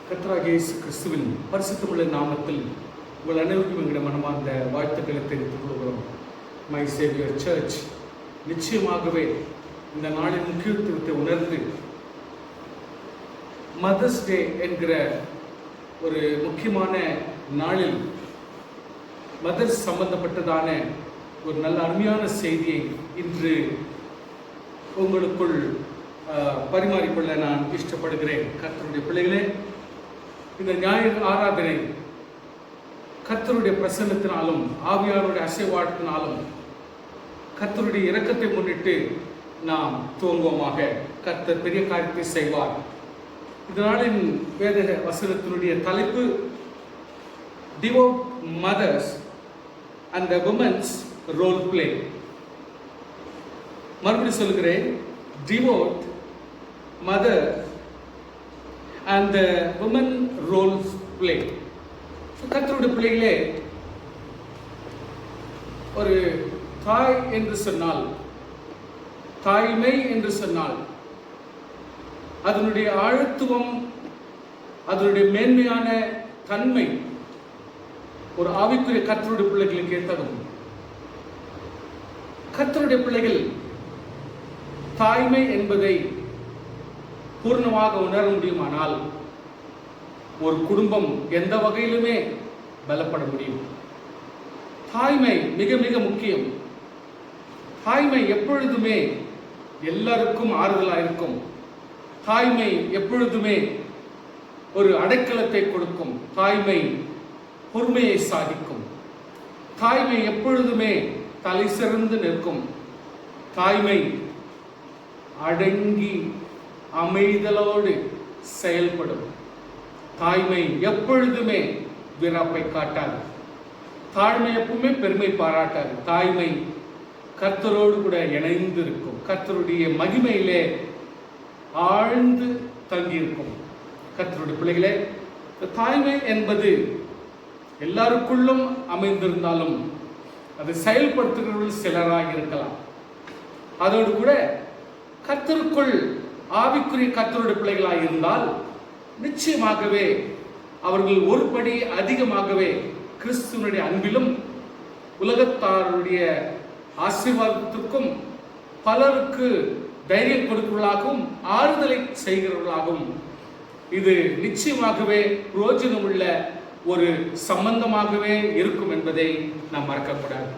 கர்த்தராகிய இயேசு கிறிஸ்துவின் பரிசுத்தமுள்ள நாமத்தில் உங்கள் அனைவருக்கும் எங்களுடைய மனமார்ந்த வாழ்த்துக்களை தெரிவித்துக் கொள்கிறோம். மை சேவியர் சர்ச் நிச்சயமாகவே இந்த நாளின் முக்கியத்துவத்தை உணர்ந்து மதர்ஸ் டே என்கிற ஒரு முக்கியமான நாளில் மதர்ஸ் சம்பந்தப்பட்டதான ஒரு நல்ல அருமையான செய்தியை இன்று உங்களுக்குள் பரிமாறிக்கொள்ள நான் இஷ்டப்படுகிறேன். கர்த்தருடைய பிள்ளைகளே, இந்த ஞாயிறு ஆராதனை கர்த்தருடைய பிரசன்னத்தினாலும் ஆவியாருடைய அசைவாட்டத்தினாலும் கர்த்தருடைய இரக்கத்தை முன்னிட்டு நாம் துவங்குவோமாக. கர்த்தர் பெரிய காரியத்தை செய்வார். இதனாலின் வேத வசனத்தினுடைய தலைப்பு devout mothers and the women's role play. மறுபடியும் சொல்கிறேன், devout mother and the women roles play. கர்த்தருடைய பிள்ளைகளே, ஒரு தாய் என்று சொன்னால், தாய்மை என்று சொன்னால் அதனுடைய ஆழத்துவம், அதனுடைய மேன்மையான தன்மை ஒரு ஆவிக்குரிய கர்த்தருடைய பிள்ளைகளுக்கு ஏற்றதும். கர்த்தருடைய பிள்ளைகள் தாய்மை என்பதை பூர்ணமாக உணர முடியுமானால் ஒரு குடும்பம் எந்த வகையிலுமே பலப்பட முடியும். தாய்மை மிக மிக முக்கியம். தாய்மை எப்பொழுதுமே எல்லாருக்கும் ஆறுதலாக இருக்கும். தாய்மை எப்பொழுதுமே ஒரு அடைக்கலத்தை கொடுக்கும். தாய்மை பொறுமையை சாதிக்கும். தாய்மை எப்பொழுதுமே தலை சிறந்து நிற்கும். தாய்மை அடங்கி அமைதலோடு செயல்படும். தாய்மை எப்பொழுதுமே வீராப்பை காட்டாது. தாழ்மை எப்பவுமே பெருமை பாராட்டாது. தாய்மை கர்த்தரோடு கூட இணைந்து இருக்கும். கர்த்தருடைய மகிமையிலே ஆழ்ந்து தங்கியிருக்கும். கர்த்தருடைய பிள்ளைகளே, தாய்மை என்பது எல்லாருக்குள்ளும் அமைந்திருந்தாலும் அது செயல்படுத்துகிறவர்கள் சிலராக இருக்கலாம். அதோடு கூட கர்த்தருக்குள் ஆவிக்குரிய கர்த்தருடைய பிள்ளைகளாக இருந்தால் நிச்சயமாகவே அவர்கள் ஒருபடி அதிகமாகவே கிறிஸ்துவனுடைய அன்பிலும் உலகத்தாருடைய ஆசீர்வாதத்திற்கும் பலருக்கு தைரியம் கொடுக்கிறவர்களாகவும் ஆறுதலை செய்கிறவர்களாகவும் இது நிச்சயமாகவே பிரயோஜனமுள்ள ஒரு சம்பந்தமாகவே இருக்கும் என்பதை நாம் மறக்கக்கூடாது.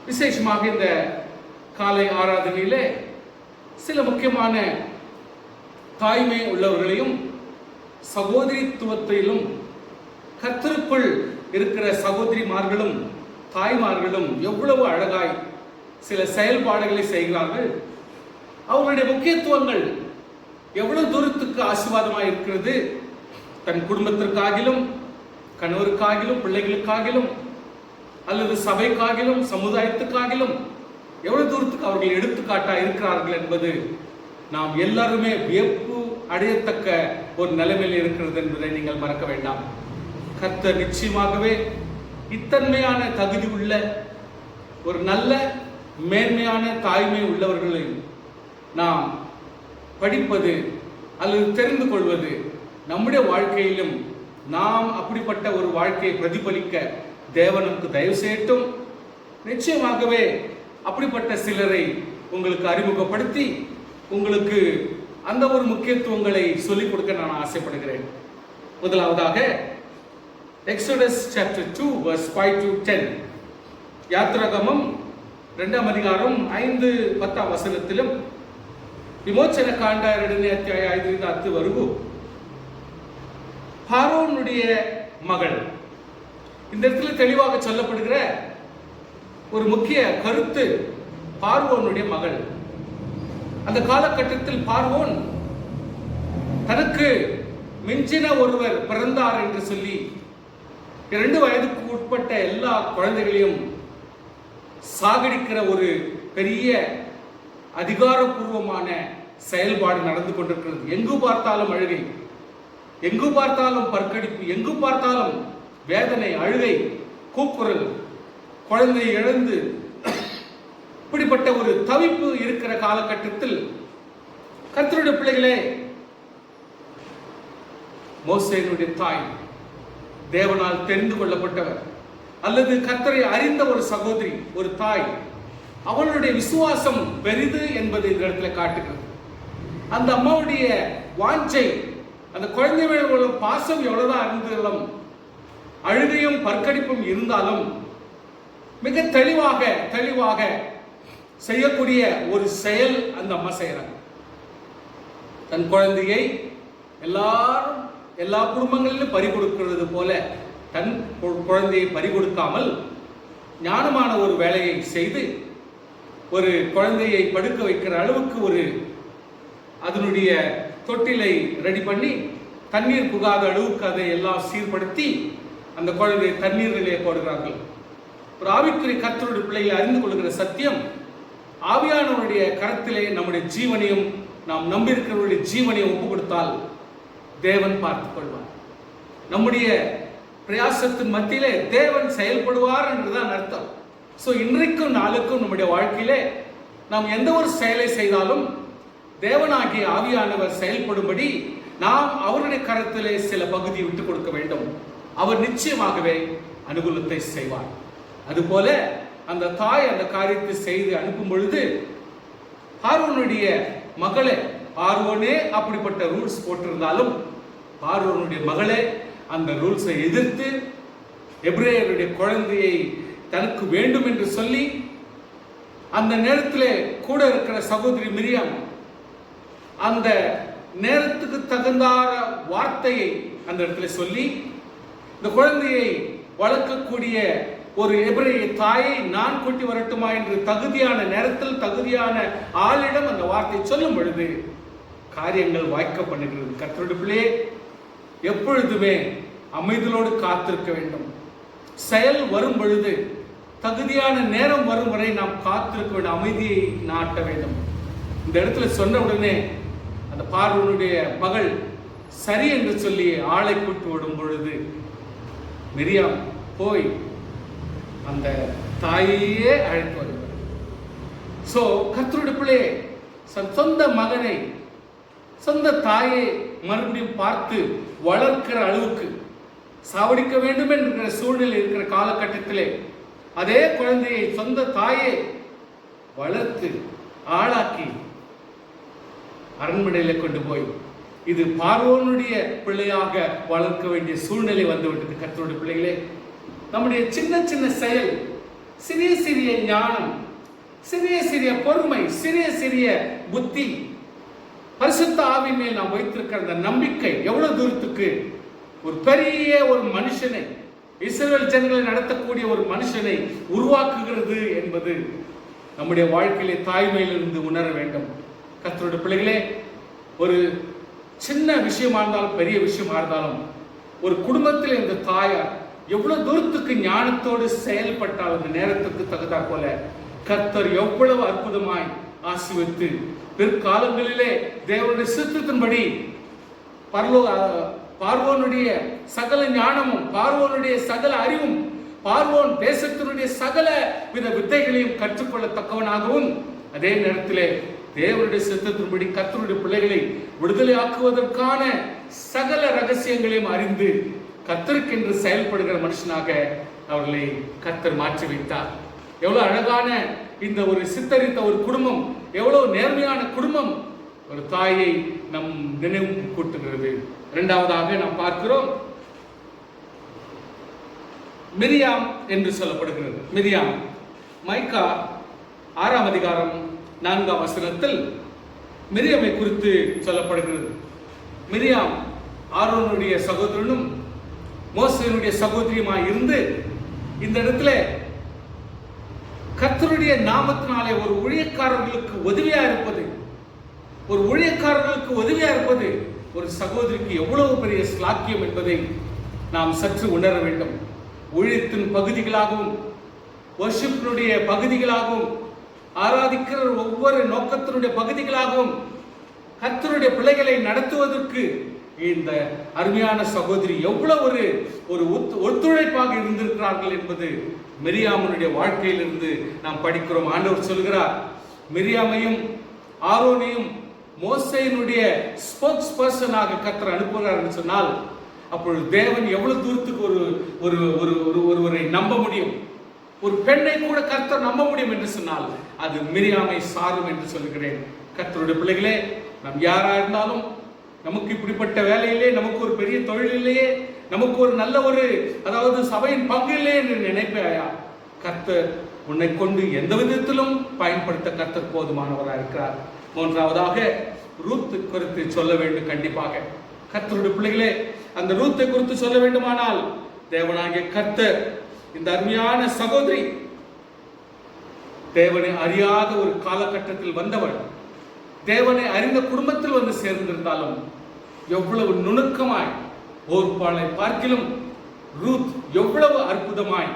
விசேஷமாக இந்த காலை ஆராதனையிலே சில முக்கியமான தாய்மை உள்ளவர்களையும் சகோதரித்துவத்திலும் கர்த்தருக்குள் இருக்கிற சகோதரிமார்களும் தாய்மார்களும் எவ்வளவு அழகாய் சில செயல்பாடுகளை செய்கிறார்கள். அவர்களுடைய முக்கியத்துவங்கள் எவ்வளவு தூரத்துக்கு ஆசீர்வாதமாக இருக்கிறது. தன் குடும்பத்திற்காகிலும், கணவருக்காகிலும், பிள்ளைகளுக்காகிலும், அல்லது சபைக்காகிலும், சமுதாயத்துக்காகிலும் எவ்வளவு தூரத்துக்கு அவர்கள் எடுத்துக்காட்டா இருக்கிறார்கள் என்பது நாம் எல்லாருமே வியப்பு அடையத்தக்க ஒரு நிலைமையில் இருக்கிறது என்பதை நீங்கள் மறக்க வேண்டாம். கர்த்தர் நிச்சயமாகவே இத்தன்மையான தகுதி உள்ள ஒரு நல்ல மேன்மையான தாய்மை உள்ளவர்களை நாம் படிப்பது அல்லது தெரிந்து கொள்வது நம்முடைய வாழ்க்கையிலும் நாம் அப்படிப்பட்ட ஒரு வாழ்க்கையை பிரதிபலிக்க தேவனுக்கு தயவு செய்யட்டும். நிச்சயமாகவே அப்படிப்பட்ட சிலரை உங்களுக்கு அறிமுகப்படுத்தி உங்களுக்கு அந்த ஒரு முக்கியத்துவங்களை சொல்லிக் கொடுக்க நான் ஆசைப்படுகிறேன். முதலாவதாக எக்ஸோடஸ் சாப்டர் 2 verse 5 to 10. யாத்ராகமம் 2ஆம் அதிகாரம் 5-10 வசனத்திலும் விமோச்சன காண்ட 2ನೇ ಅಧ್ಯಾಯ 5-10 ವರೆಗೂ பார்வோனுடைய மகள், இந்த இடத்துல தெளிவாக சொல்லப்படுகிற ஒரு முக்கிய கருத்து பார்வோனுடைய மகள். அந்த காலகட்டத்தில் பார்வோன் தனக்கு மிஞ்சின ஒருவர் பிறந்தார் என்று சொல்லி 2 வயதுக்கு உட்பட்ட எல்லா குழந்தைகளையும் சாகடிக்கிற ஒரு பெரிய அதிகாரப்பூர்வமான செயல்பாடு நடந்து கொண்டிருக்கிறது. எங்கு பார்த்தாலும் அழுகை, எங்கு பார்த்தாலும் பற்கடிப்பு, எங்கு பார்த்தாலும் வேதனை, அழுகை, கூக்குரல், குழந்தை இழந்து இப்படிப்பட்ட ஒரு தவிப்பு இருக்கிற காலகட்டத்தில் கர்த்தருடைய பிள்ளைகளே, மோசேயினுடைய தாய், தேவனால் தெரிந்து கொள்ளப்பட்டவர் அல்லது கர்த்தரை அறிந்த ஒரு சகோதரி, ஒரு தாய், அவளுடைய விசுவாசம் பெரிது என்பதை இந்த இடத்துல காட்டுகிறது. அந்த அம்மாவுடைய வாஞ்சை, அந்த குழந்தை மேல் உள்ள பாசம் எவ்வளவுதான் இருந்தாலும், அழுகையும் பற்கடிப்பும் இருந்தாலும் மிக தெளிவாக செய்யக்கூடிய ஒரு செயல் அந்த அம்மா செய்யறாங்க. தன் குழந்தையை எல்லா குடும்பங்களிலும் பறி கொடுக்கிறது போல தன் குழந்தையை பறி கொடுக்காமல் ஞானமான ஒரு வேலையை செய்து ஒரு குழந்தையை படுக்க வைக்கிற அளவுக்கு ஒரு அதனுடைய தொட்டிலை ரெடி பண்ணி தண்ணீர் புகாத அளவுக்கு அதை எல்லாம் சீர்படுத்தி அந்த குழந்தையை தண்ணீரிலே போடுகிறார்கள். ஒரு ஆவிக்குரிய கர்த்தருடைய பிள்ளைகளை அறிந்து கொள்கிற சத்தியம், ஆவியானவருடைய கரத்திலே நம்முடைய ஜீவனையும் நாம் நம்பியிருக்கிறவருடைய ஜீவனையும் ஒப்பு கொடுத்தால் தேவன் பார்த்துக் கொள்வார். நம்முடைய பிரயாசத்தின் மத்தியிலே தேவன் செயல்படுவார் என்றுதான் அர்த்தம். ஸோ இன்றைக்கும் நாளுக்கும் நம்முடைய வாழ்க்கையிலே நாம் எந்த ஒரு செயலை செய்தாலும் தேவனாகிய ஆவியானவர் செயல்படும்படி நாம் அவருடைய கரத்திலே சில பகுதியை விட்டுக் கொடுக்க வேண்டும். அவர் நிச்சயமாகவே அனுகூலத்தை செய்வார். அதுபோல அந்த தாய் அந்த காரியத்தை செய்து அனுப்பும் பொழுது பார்வோனுடைய மகளே, பார்வோனே அப்படிப்பட்ட ரூல்ஸ் போட்டிருந்தாலும் பார்வோனுடைய மகளே அந்த ரூல்ஸை எதிர்த்து எபிரேயருடைய குழந்தையை தனக்கு வேண்டும் என்று சொல்லி அந்த நேரத்தில் கூட இருக்கிற சகோதரி மிரியாம் அந்த நேரத்துக்கு தகுந்தார வார்த்தையை அந்த இடத்துல சொல்லி இந்த குழந்தையை வளர்க்கக்கூடிய ஒரு எபிரேய தாயை நான் கூட்டி வரட்டுமா என்று தகுதியான நேரத்தில் தகுதியான ஆளிடம் அந்த வார்த்தை சொல்லும் பொழுது காரியங்கள் வாய்க்க பண்ணுகிறது. கர்த்தருடைய பிள்ளையே, எப்பொழுதுமே அமைதலோடு காத்திருக்க வேண்டும். செயல் வரும் பொழுது தகுதியான நேரம் வரும் வரை நாம் காத்திருக்க வேண்டும், அமைதியை நாட்ட வேண்டும். இந்த இடத்துல சொன்ன உடனே அந்த பார்வோனுடைய மகள் சரி என்று சொல்லி ஆளை கூட்டு விடும் பொழுது மிரியாம் போய் அந்த தாயையே அழைத்து வருகிறார். சோ கர்த்தருடைய பிள்ளையே, சொந்த மகனை சொந்த தாயை மறுபடியும் பார்த்து வளர்க்கிற அளவுக்கு சாவடிக்க வேண்டும் என்கிற சூழ்நிலை இருக்கிற காலகட்டத்திலே அதே குழந்தையை சொந்த தாயை வளர்த்து ஆளாக்கி அரண்மனையில கொண்டு போய் இது பார்வோனுடைய பிள்ளையாக வளர்க்க வேண்டிய சூழ்நிலை வந்துவிட்டது. கர்த்தருடைய பிள்ளைகளே, நம்முடைய சின்ன சின்ன செயல், சிறிய சிறிய ஞானம், சிறிய சிறிய பொறுமை, சிறிய சிறிய புத்தி, பரிசுத்த ஆவியின் மேல் நாம் வைத்திருக்கிற அந்த நம்பிக்கை எவ்வளவு தூரத்துக்கு ஒரு பெரிய ஒரு மனுஷனை, இஸ்ரவேல் ஜனங்களை நடத்தக்கூடிய ஒரு மனுஷனை உருவாக்குகிறது என்பது நம்முடைய வாழ்க்கையிலே தாய்மையிலிருந்து உணர வேண்டும். கர்த்தருடைய பிள்ளைகளே, ஒரு சின்ன விஷயமா இருந்தாலும் பெரிய விஷயமா இருந்தாலும் ஒரு குடும்பத்தில் இந்த தாயார் எவ்வளவு தூரத்துக்கு ஞானத்தோடு செயல்பட்டால் அந்த நேரத்துக்கு தகுந்தா போல கர்த்தர் எவ்வளவு அற்புதமாய் ஆசீர்வதித்து பிற்காலங்களிலே தேவனுடைய சித்தத்தின்படி பார்வோனுடைய சகல ஞானமும், பார்வோனுடைய சகல அறிவும், பார்வோன் தேசத்தினுடைய சகல வித வித்தைகளையும் கற்றுக்கொள்ளத்தக்கவனாகவும் அதே நேரத்திலே தேவனுடைய சித்தத்தின்படி கர்த்தருடைய பிள்ளைகளை விடுதலை ஆக்குவதற்கான சகல ரகசியங்களையும் அறிந்து கர்த்தருக்கென்று செயல்படுகிற மனுஷனாக அவர்களை கர்த்தர் மாற்றி வைத்தார். எவ்வளவு அழகான இந்த ஒரு சித்தரித்த ஒரு குடும்பம், எவ்வளவு நேர்மையான குடும்பம் ஒரு தாயை நம் நினைவு கூட்டுகிறது. இரண்டாவதாக நாம் பார்க்கிறோம் மிரியாம் என்று சொல்லப்படுகிறது. மிரியாம் மைக்கா 6ஆம் அதிகாரம் 4ஆம் வசனத்தில் மிரியாமை குறித்து சொல்லப்படுகிறது. மிரியாம் ஆரோனுடைய சகோதரனும் மோசேயினுடைய சகோதரியுமாய் இருந்து இந்த இடத்துல கர்த்தருடைய நாமத்தினாலே ஒரு ஊழியக்காரர்களுக்கு உதவியா இருப்பது, ஒரு ஊழியக்காரர்களுக்கு உதவியா இருப்பது ஒரு சகோதரிக்கு எவ்வளவு பெரிய ஸ்லாக்கியம் என்பதை நாம் சற்று உணர வேண்டும். ஊழியத்தின் பகுதிகளாகவும் வர்ஷிப்பினுடைய பகுதிகளாகவும் ஆராதிக்கிற ஒவ்வொரு நோக்கத்தினுடைய பகுதிகளாகவும் கர்த்தருடைய பிள்ளைகளை நடத்துவதற்கு இந்த அருமையான சகோதரி எவ்வளவு ஒரு ஒத்துழைப்பாக இருந்திருக்கிறார்கள் என்பது மிரியாமுடைய வாழ்க்கையிலிருந்து நாம் படிக்கிறோம். ஆண்டவர் சொல்கிறார், மிரியாமையும் ஆரோனையும் மோசேயினுடைய ஸ்போக்ஸ் பர்சனாக கர்த்தர் அனுப்புகிறார் என்று சொன்னால், அப்பொழுது தேவன் எவ்வளவு தூரத்துக்கு ஒருவரை நம்ப முடியும்? ஒரு பெண்ணை கூட கர்த்தர் நம்ப முடியும் என்று சொன்னால் அது மிரியாமை சாரும் என்று சொல்கிறேன். கர்த்தருடைய பிள்ளைகளே, நாம் யாரா இருந்தாலும், நமக்கு இப்படிப்பட்ட வேலையிலே, நமக்கு ஒரு பெரிய தொழில் இல்லையே, நமக்கு ஒரு நல்ல அதாவது சபையின் பங்கு இல்லையே என்று நினைப்பாயா, கர்த்தர் உன்னை கொண்டு எந்த விதத்திலும் பயன்படுத்த கர்த்தர் போதுமானவராக இருக்கிறார். மூன்றாவதாக ரூத் குறித்து சொல்ல வேண்டும். கண்டிப்பாக கர்த்தருடைய பிள்ளைகளே, அந்த ரூத்தை குறித்து சொல்ல வேண்டுமானால், தேவனாகிய கர்த்தர் இந்த அருமையான சகோதரி தேவனை அறியாத ஒரு காலகட்டத்தில் வந்தவள், தேவனை அறிந்த குடும்பத்தில் வந்து சேர்ந்திருந்தாலும் எவ்வளவு நுணுக்கமாய், ஓர்பாளை பார்க்கிலும் ரூத் எவ்வளவு அற்புதமாய்,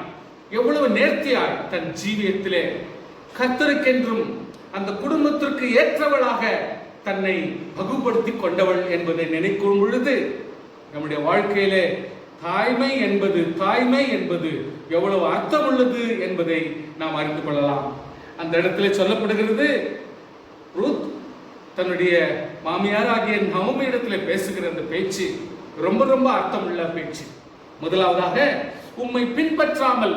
எவ்வளவு நேர்த்தியாய் தன் ஜீவியத்திலே கர்த்தருக்கென்றும் அந்த குடும்பத்திற்கு ஏற்றவளாக தன்னை பகுப்படுத்தி கொண்டவள் என்பதை நினைக்கும் பொழுது நம்முடைய வாழ்க்கையிலே தாய்மை என்பது எவ்வளவு அர்த்தம் உள்ளது என்பதை நாம் அறிந்து கொள்ளலாம். அந்த இடத்துல சொல்லப்படுகிறது, ரூத் தன்னுடைய மாமியாராகிய நவமி இடத்துல பேசுகிற அந்த பேச்சு ரொம்ப ரொம்ப அர்த்தம் உள்ள பேச்சு. முதலாவதாக, உம்மை பின்பற்றாமல்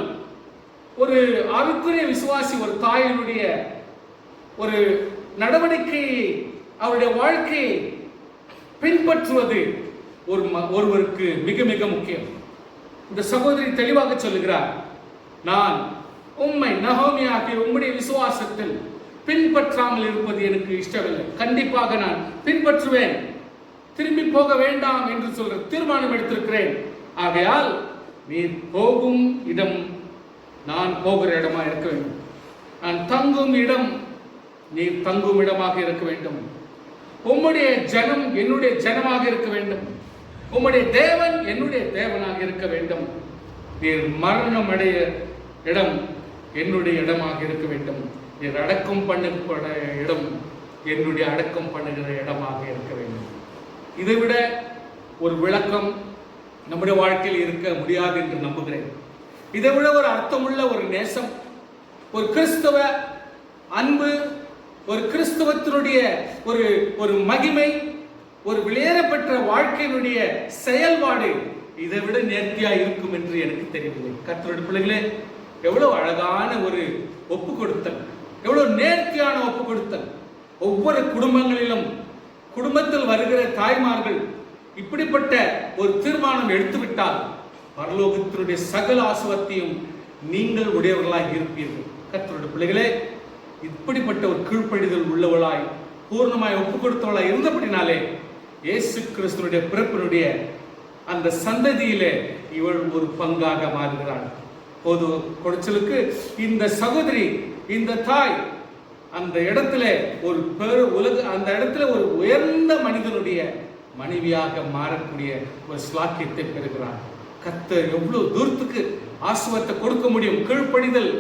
ஒரு ஆவிக்குரிய விசுவாசி, ஒரு தாயினுடைய ஒரு நடவடிக்கை, அவருடைய வாழ்க்கையை பின்பற்றுவது ஒருவருக்கு மிக மிக முக்கியம். இந்த சகோதரி தெளிவாக சொல்லுகிறார், நான் உம்மை நகோமியாகிய உம்முடைய விசுவாசத்தில் பின்பற்றாமல் இருப்பது எனக்கு இஷ்டமில்லை. கண்டிப்பாக நான் பின்பற்றுவேன், திரும்பி போக வேண்டாம் என்று சொல்ற தீர்மானம் எடுத்திருக்கிறேன். ஆகையால் நீர் போகும் இடம் நான் போகிற இடமா இருக்க வேண்டும், நான் தங்கும் இடம் நீர் தங்கும் இடமாக இருக்க வேண்டும், உம்முடைய ஜனம் என்னுடைய ஜனமாக இருக்க வேண்டும், உம்முடைய தேவன் என்னுடைய தேவனாக இருக்க வேண்டும், நீர் மரணம் அடைய இடம் என்னுடைய இடமாக இருக்க வேண்டும், நீர் அடக்கம் பண்ணப்பட இடம் என்னுடைய அடக்கம் பண்ணுகிற இடமாக இருக்க வேண்டும். இதைவிட ஒரு விளக்கம் நம்முடைய வாழ்க்கையில் இருக்க முடியாது என்று நம்புகிறேன். இதைவிட ஒரு அர்த்தமுள்ள ஒரு நேசம், ஒரு கிறிஸ்தவ அன்பு, ஒரு கிறிஸ்தவத்தினுடைய ஒரு மகிமை, ஒரு வெளியேறப்பட்ட வாழ்க்கையினுடைய செயல்பாடு இதை விட நேர்த்தியா இருக்கும் என்று எனக்கு தெரியவில்லை. கர்த்தருடைய பிள்ளைகளே, எவ்வளவு அழகான ஒரு ஒப்பு கொடுத்தல், எவ்வளவு நேர்த்தியான ஒப்பு கொடுத்தல். ஒவ்வொரு குடும்பங்களிலும், குடும்பத்தில் வருகிற தாய்மார்கள் இப்படிப்பட்ட ஒரு தீர்மானம் எடுத்துவிட்டால் பரலோகத்தினுடைய சகல ஆசீர்வாதத்தையும் நீங்கள் உடையவர்களாய் இருப்பீர்கள். கர்த்தருடைய பிள்ளைகளே, இப்படிப்பட்ட ஒரு கீழ்ப்படிதல் உள்ளவளாய், பூர்ணமாய் ஒப்பு கொடுத்தவளாய் இருந்தபடினாலே இயேசு கிறிஸ்துவினுடைய பிறப்பினுடைய அந்த சந்ததியிலே இவள் ஒரு பங்காக மாறுகிறாள். பொது குடைச்சலுக்கு இந்த சகோதரி, இந்த தாய் அந்த இடத்துல அந்த இடத்துல ஒரு உயர்ந்த மனிதனுடைய மனைவியாக மாறக்கூடிய ஒரு ஸ்லாக்கியத்தை பெறுகிறார். கர்த்தர் எவ்வளவு தூரத்துக்கு ஆசீர்வாதத்தை கொடுக்க முடியும்? கீழ்ப்படிதல்,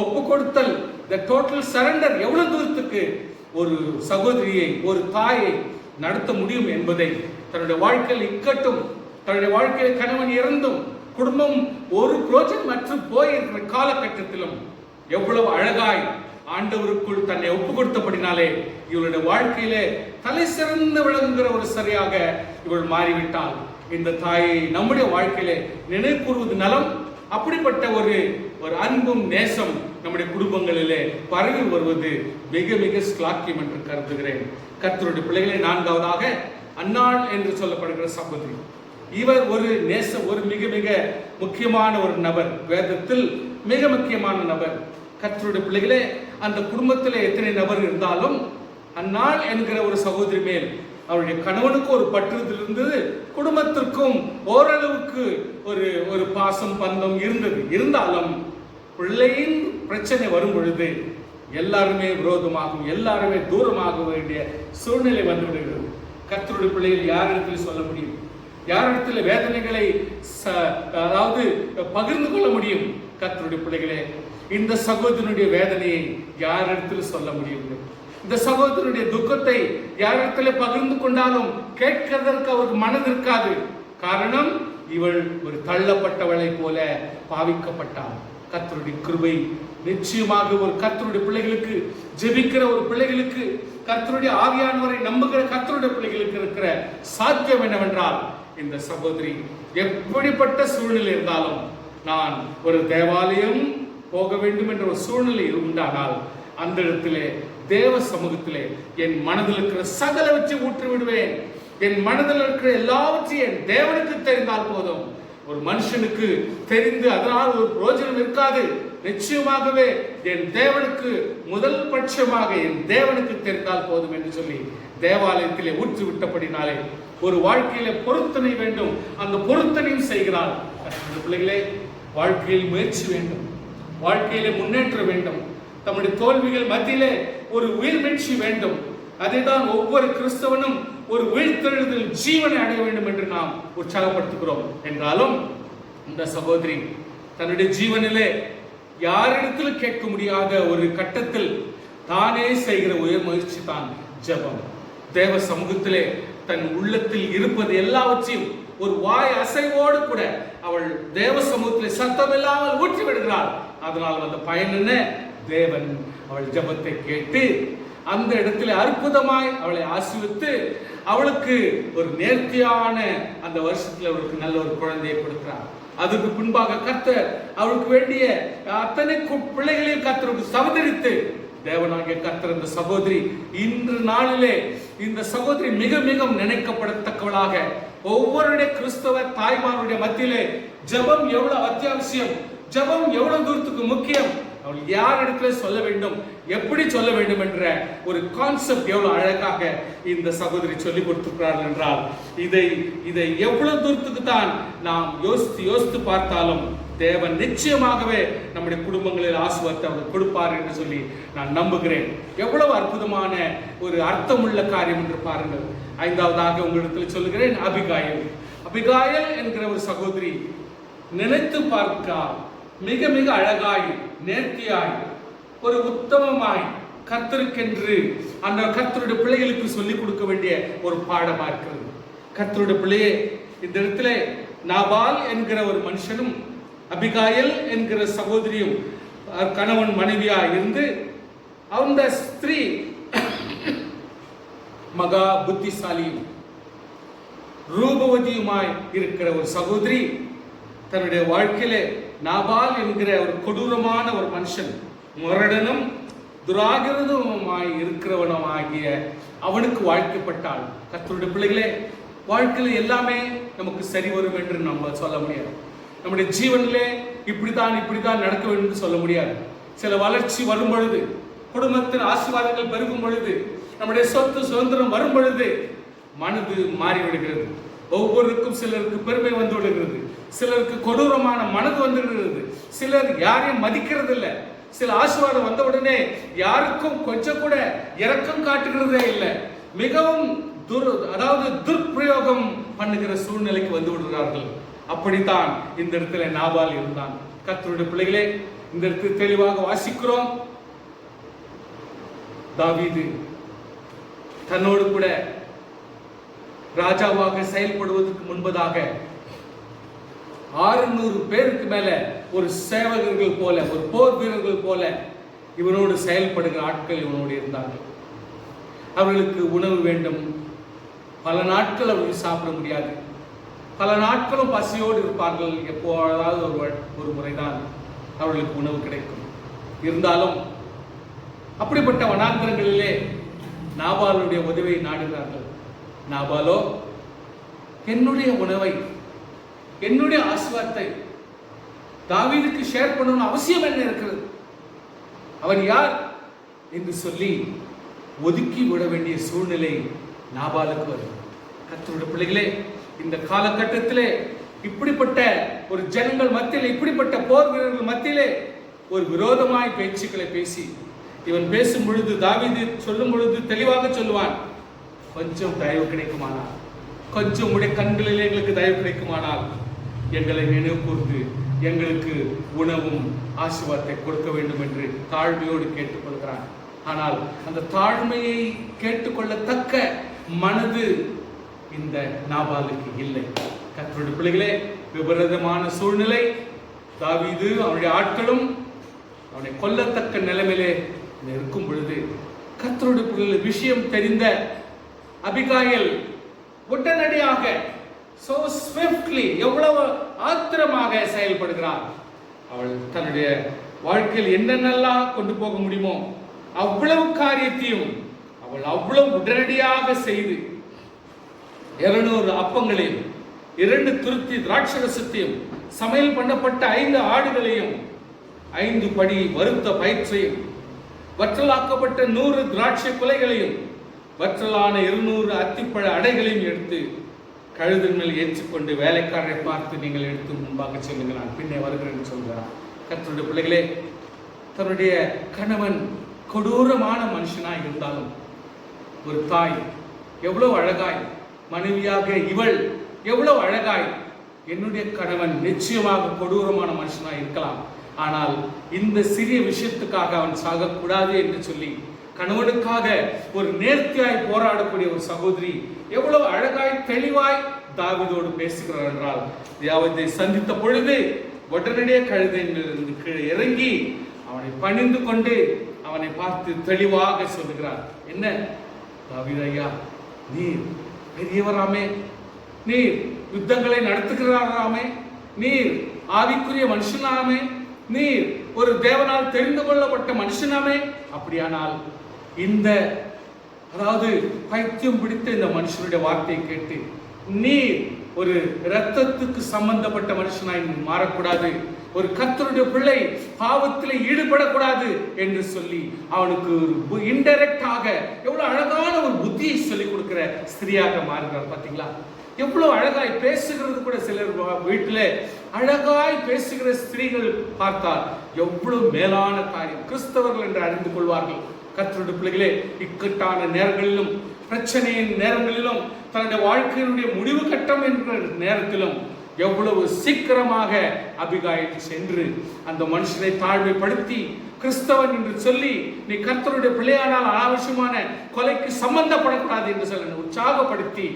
ஒப்பு கொடுத்தல், the total surrender எவ்வளவு தூரத்துக்கு ஒரு சகோதரியை, ஒரு தாயை நடத்த முடியும் என்பதை தன்னுடைய வாழ்க்கையில் இக்கட்டும், தன்னுடைய வாழ்க்கையில் கணவன் இறந்தும் குடும்பம் ஒரு புரோஜனம் மற்ற போயிருக்கிற காலகட்டத்திலும் எவ்வளவு அழகாய் ஆண்டவருக்குள் தன்னை ஒப்பு கொடுத்தபடினாலே இவளுடைய வாழ்க்கையிலே தலை சிறந்து விளங்குகிற ஒரு சரியாக இவள் மாறிவிட்டாள். இந்த தாயை நம்முடைய வாழ்க்கையிலே நினைவு கூறுவது நலம். அப்படிப்பட்ட ஒரு அன்பும் நேசம் நம்முடைய குடும்பங்களிலே பரவி வருவது மிக மிக ஸ்லாக்கியம் என்று கருதுகிறேன். கர்த்தருடைய பிள்ளைகளை, நான்காவதாக அன்னாள் என்று சொல்லப்படுகிற சகோதரி, இவர் ஒரு மிக மிக முக்கியமான ஒரு நபர், வேதத்தில் மிக முக்கியமான நபர். கர்த்தருடைய பிள்ளைகளே, அந்த குடும்பத்தில் எத்தனை நபர் இருந்தாலும் அன்னாள் என்கிற ஒரு சகோதரி மேல் அவருடைய கணவனுக்கு ஒரு பற்றுதல் இருந்தது, குடும்பத்திற்கும் ஓரளவுக்கு ஒரு பாசம் பந்தம் இருந்தது. இருந்தாலும் பிள்ளையின் பிரச்சனை வரும் பொழுது எல்லாருமே விரோதமாகும், எல்லாருமே தூரமாக வேண்டிய சூழ்நிலை வந்துவிடுகிறது. கர்த்தருடைய பிள்ளைகள் யாரிடத்தில் சொல்ல முடியும்? யாரிடத்தில் வேதனைகளை அதாவது பகிர்ந்து கொள்ள முடியும்? கர்த்தருடைய பிள்ளைகளே, இந்த சகோதரனுடைய வேதனையை யாரிடத்தில் சொல்ல முடியும்? இந்த சகோதரனுடைய துக்கத்தை யாரிடத்திலே பகிர்ந்து கொண்டாலும் கேட்கிறதற்கு அவருக்கு மனது இருக்காது. காரணம், இவள் ஒரு தள்ளப்பட்டவளை போல பாவிக்கப்பட்டாள். கர்த்தருடைய கிருபை நிச்சயமாக ஒரு கர்த்தருடைய பிள்ளைகளுக்கு, ஜெபிக்கிற ஒரு பிள்ளைகளுக்கு, கர்த்தருடைய ஆவியானவரை நம்புகிற கர்த்தருடைய பிள்ளைகளுக்கு இருக்கிற சாத்தியம் என்னவென்றால், இந்த சகோதரி எப்படிப்பட்ட சூழ்நிலை இருந்தாலும், நான் ஒரு தேவாலயம் போக வேண்டும் என்ற ஒரு சூழ்நிலை உண்டானால் அந்த இடத்திலே தேவ சமூகத்திலே என் மனதில் இருக்கிற சகலவற்றை ஊற்றி விடுவேன். என் மனதில் இருக்கிற எல்லாவற்றையும் என் தேவனுக்கு தெரிந்தால் போதும். ஒரு மனுஷனுக்கு தெரிந்து அதனால் ஒரு பிரயோஜனம் இருக்காது. நிச்சயமாகவே என் தேவனுக்கு முதல் பட்சமாக என் தேவனுக்கு தெரிந்தால் போதும் என்று சொல்லி தேவாலயத்திலே ஊற்றி விட்டபடினாலே ஒரு வாழ்க்கையில பொருத்தனை வேண்டும். அந்த பொருத்தனையும் செய்கிறார். பிள்ளைகளே, வாழ்க்கையில் முயற்சி வேண்டும், வாழ்க்கையில முன்னேற்ற வேண்டும், தம்முடைய தோல்விகள் மத்தியிலே ஒரு உயிர் மீட்சி வேண்டும். அதைதான் ஒவ்வொரு கிறிஸ்தவனும் ஒரு உயிர்த்தெழுதல் ஜீவனை அடைய வேண்டும் என்று நாம் உற்சாகப்படுத்துகிறோம். என்றாலும் இந்த சகோதரி தன்னுடைய ஜீவனிலே யாரிடத்திலும் கேட்க முடியாத ஒரு கட்டத்தில் தானே செய்கிற உயர் முயற்சி தான் ஜெபம். தேவ சமூகத்திலே தன் உள்ளத்தில் இருப்பது எல்லாவற்றையும் ஒரு வாய் அசைவோடு கூட அவள் தேவ சமூகத்திலே சத்தம் இல்லாமல் ஊற்றி விடுகிறாள். அதனால் வந்த பயன் என்ன? தேவன் அவள் ஜெபத்தை கேட்டு அந்த இடத்துல அற்புதமாய் அவளை ஆசீர்வதித்து அவளுக்கு ஒரு நேர்த்தியான அந்த வருஷத்துல அவளுக்கு நல்ல ஒரு குழந்தையை கொடுக்கிறார். அதுக்கு பின்பாக கர்த்தர் அவளுக்கு வேண்டிய அத்தனை பிள்ளைகளையும் கர்த்தருக்கு சவதரித்து தேவனாகிய கர்த்தர் இந்த சகோதரி இன்று நாளிலே இந்த சகோதரி மிக மிக நினைக்கப்படத்தக்கவளாக ஒவ்வொருடைய கிறிஸ்தவ தாய்மாருடைய மத்தியிலே ஜெபம் எவ்வளவு அத்தியாவசியம், ஜெபம் எவ்வளவு தூரத்துக்கு முக்கியம், அவள் யார் இடத்துல சொல்ல வேண்டும், எப்படி சொல்ல வேண்டும் என்ற ஒரு கான்செப்ட் எவ்வளவு அழகாக இந்த சகோதரி சொல்லிக் கொடுத்திருக்கிறார்கள் என்றால் இதை எவ்வளவு தூரத்துக்கு தான் நாம் யோசித்து பார்த்தாலும் தேவன் நிச்சயமாகவே நம்முடைய குடும்பங்களில் ஆசீர்வாதத்தை அவர் கொடுப்பார் என்று சொல்லி நான் நம்புகிறேன். எவ்வளவு அற்புதமான ஒரு அர்த்தமுள்ள காரியம் என்று பாருங்கள். ஐந்தாவதாக உங்களிடத்தில் சொல்லுகிறேன், அபிகாயல் என்கிற ஒரு சகோதரி நினைத்து பார்க்க மிக மிக அழகாய், நேர்த்தியாய், ஒரு உத்தமமாய் கர்த்தருக்கென்று அந்த கர்த்தருடைய பிள்ளைகளுக்கு சொல்லிக் கொடுக்க வேண்டிய ஒரு பாடமா இருக்கிறது. கர்த்தருடைய பிள்ளையே, இந்த இடத்துல நாபால் என்கிற ஒரு மனுஷனும் அபிகாயல் என்கிற சகோதரியும் கணவன் மனைவியா இருந்து அந்த ஸ்திரீ மகா புத்திசாலியும் ரூபவதியுமாய் இருக்கிற ஒரு சகோதரி தன்னுடைய வாழ்க்கையில நாபால் என்கிற ஒரு கொடூரமான ஒரு மனுஷன், முரடனும் துராகிரதமாய் இருக்கிறவனும் ஆகிய அவனுக்கு வாழ்க்கப்பட்டாள். கர்த்தருடைய பிள்ளைகளே, வாழ்க்கையில எல்லாமே நமக்கு சரி வரும் என்று நம்ம சொல்ல முடியாது. நம்முடைய ஜீவனிலே இப்படித்தான் நடக்க வேண்டும் என்று சொல்ல முடியாது. சில வளர்ச்சி வரும் பொழுது, குடும்பத்தின் ஆசீர்வாதங்கள் பெருகும் பொழுது, நம்முடைய சொத்து சுதந்திரம் வரும் பொழுது மனது மாறிவிடுகிறது. ஒவ்வொருக்கும் சிலருக்கு பெருமை வந்து விடுகிறது, சிலருக்கு கொடூரமான மனது வந்துடுகிறது, சிலர் யாரையும் மதிக்கிறது இல்லை. சில ஆசீர்வாதம் வந்த உடனே யாருக்கும் கொஞ்சம் கூட இரக்கம் காட்டுகிறதே இல்லை. மிகவும் துர்பிரயோகம் பண்ணுகிற சூழ்நிலைக்கு வந்து விடுகிறார்கள். அப்படித்தான் இந்த இடத்துல நாபால் இருந்தான். கர்த்தருடைய பிள்ளைகளே, இந்த இடத்துல தெளிவாக வாசிக்கிறோம், தாவீது தன்னோடு கூட ராஜாவாக செயல்படுவதற்கு முன்பதாக 600 பேருக்கு மேல ஒரு சேவகர்கள் போல, ஒரு போர் வீரர்கள் போல இவனோடு செயல்படுகிற ஆட்கள் இவனோடு இருந்தார்கள். அவர்களுக்கு உணவு வேண்டும். பல நாட்கள் அவர்கள் சாப்பிட முடியாது. பல நாட்களும் பசியோடு இருப்பார்கள். எப்போதாவது ஒரு முறைதான் அவர்களுக்கு உணவு கிடைக்கும். இருந்தாலும் அப்படிப்பட்ட வனாந்திரங்களிலே நாபாலுடைய உதவியை நாடுகிறார்கள். நாபாலோ, என்னுடைய உணவை, என்னுடைய ஆசீர்வாதத்தை தாவீதுக்கு ஷேர் பண்ணணும் அவசியம் என்ன இருக்கிறது? அவன் யார் என்று சொல்லி ஒதுக்கி விட வேண்டிய சூழ்நிலை நாபாலுக்கு வரும். கர்த்தருடைய பிள்ளைகளே, இந்த காலகட்டத்திலே இப்படிப்பட்ட ஒரு ஜனங்கள் மத்தியிலே, இப்படிப்பட்ட போர் வீரர்கள் மத்தியிலே ஒரு விரோதமாய் பேச்சுக்களை பேசி இவன் பேசும் பொழுது, தாவீது சொல்லும் பொழுது தெளிவாக சொல்லுவான், கொஞ்சம் தயவு கிடைக்குமானால், கொஞ்சம் உடைய கண்களிலே எங்களுக்கு தயவு கிடைக்குமானால் எங்களை நினைவு கூர்ந்து எங்களுக்கு உணவும் ஆசீர்வாதத்தை கொடுக்க வேண்டும் என்று தாழ்மையோடு கேட்டுக்கொள்கிறான். ஆனால் அந்த தாழ்மையை கேட்டுக்கொள்ளத்தக்க மனது இந்த நாபாலுக்கு இல்லை. கர்த்தருடைய பிள்ளைகளே, விபரீதமான சூழ்நிலை, தாவீது அவனுடைய ஆட்களும் அவனை கொல்லத்தக்க நிலைமையிலே இருக்கும் பொழுது கர்த்தருடைய பிள்ளைகள் விஷயம் தெரிந்த அபிகாயில் உடனடியாக so swiftly எவ்வளவு ஆத்திரமாக செயல்படுகிறார். அவள் தன்னுடைய வாழ்க்கையில் என்னென்னலாம் கொண்டு போக முடியுமோ அவ்வளவு காரியத்தையும் அவள் அவ்வளவு உடனடியாக செய்து 200 அப்பங்களையும் 2 துருத்தி திராட்சரசத்தையும் சமையல் பண்ணப்பட்ட 5 ஆடுகளையும் 5 படி வறுத்த பயிற்சையும் வற்றலாக்கப்பட்ட 100 திராட்சை குலைகளையும் வற்றலான 200 அத்திப்பழ அடைகளையும் எடுத்து கழுதின் மேல் ஏற்றுக்கொண்டு வேலைக்காரரை பார்த்து நீங்கள் எடுத்து முன்பாக சொல்லுங்கள், நான் பின்னே வருகிறேன் சொல்கிறார். கர்த்தருடைய பிள்ளைகளே, தன்னுடைய கணவன் கொடூரமான மனுஷனாய் இருந்தாலும் ஒரு தாய் எவ்வளவு அழகாய், மனைவியாக இவள் எவ்வளவு அழகாய், என்னுடைய கணவன் நிச்சயமாக கொடூரமான மனுஷனாய் இருக்கலாம், ஆனால் இந்த சிறிய விஷயத்துக்காக அவன் சாகக்கூடாது என்று சொல்லி கணவனுக்காக ஒரு நேர்த்தியாய் போராடக்கூடிய ஒரு சகோதரி எவ்வளவு அழகாய் தெளிவாய் தாவீதோடு பேசுகிறார் என்றால், தாவீதை சந்தித்த பொழுது உடனடியே கழுதையிலிருந்து கீழே இறங்கி அவனை பணிந்து கொண்டு அவனை பார்த்து தெளிவாக சொல்லுகிறார். என்ன தாவீது ஐயா, நீர் பெரியவராமே, நீர் யுத்தங்களை நடத்துகிறாராமே, நீர் ஆவிக்குரிய மனுஷனாமே, நீர் ஒரு தேவனால் தெரிந்து கொள்ளப்பட்ட மனுஷனாமே, அப்படியானால் இந்த அதாவது பைத்தியம் பிடித்த இந்த மனுஷனுடைய வார்த்தையை கேட்டு நீர் ஒரு இரத்தத்துக்கு சம்பந்தப்பட்ட மனுஷனாய் மாறக்கூடாது, ஒரு கர்த்தருடைய பிள்ளை பாவத்தில் ஈடுபடக்கூடாது என்று சொல்லி அவனுக்கு இன்டைரக்டாக எவ்வளவு அழகான ஒரு புத்தியை சொல்லிக் கொடுக்கிற ஸ்திரியாக மாறுகிறார். பார்த்தீங்களா, எவ்வளவு அழகாய் பேசுகிறது கூட. சிலர் வீட்டில் அழகாய் பேசுகிற ஸ்திரீகள் பார்த்தால் எவ்வளவு மேலான காரியம், கிறிஸ்தவர்கள் என்று அறிந்து கொள்வார்கள். கர்த்தருடைய பிள்ளைகளே, இக்கட்டான நேரங்களிலும் பிரச்சனையின் நேரங்களிலும் தன்னுடைய வாழ்க்கையினுடைய முடிவு கட்டம் என்ற நேரத்திலும் எவ்வளவு சீக்கிரமாக அபிகாயில் சென்று அந்த மனுஷனை தாழ்மைப்படுத்தி கிறிஸ்தவன் என்று சொல்லி நீ கர்த்தருடைய பிள்ளையானால் அனாவசியமான கொலைக்கு சம்பந்தப்படக்கூடாது என்று சொல்லி உற்சாகப்படுத்தி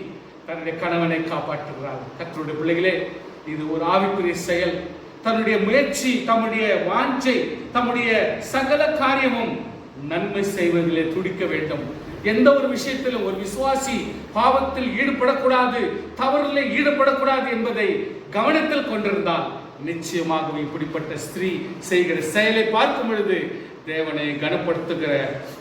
தன்னுடைய கணவனை காப்பாற்றுகிறார். கர்த்தருடைய பிள்ளைகளே, இது ஒரு ஆவிக்குரிய செயல். தன்னுடைய முயற்சி, தம்முடைய வாஞ்சை, தம்முடைய சகல காரியமும் நன்மை செய்வதிலே துடிக்க வேண்டும். எந்த ஒரு விஷயத்திலும் ஒரு விசுவாசி பாவத்தில் ஈடுபடக்கூடாது, தவறிலே ஈடுபடக்கூடாது என்பதை கவனத்தில் கொண்டிருந்தால் நிச்சயமாக இப்படிப்பட்ட ஸ்திரீ செய்கிற செயலை பார்க்கும் பொழுது தேவனை கனப்படுத்துகிற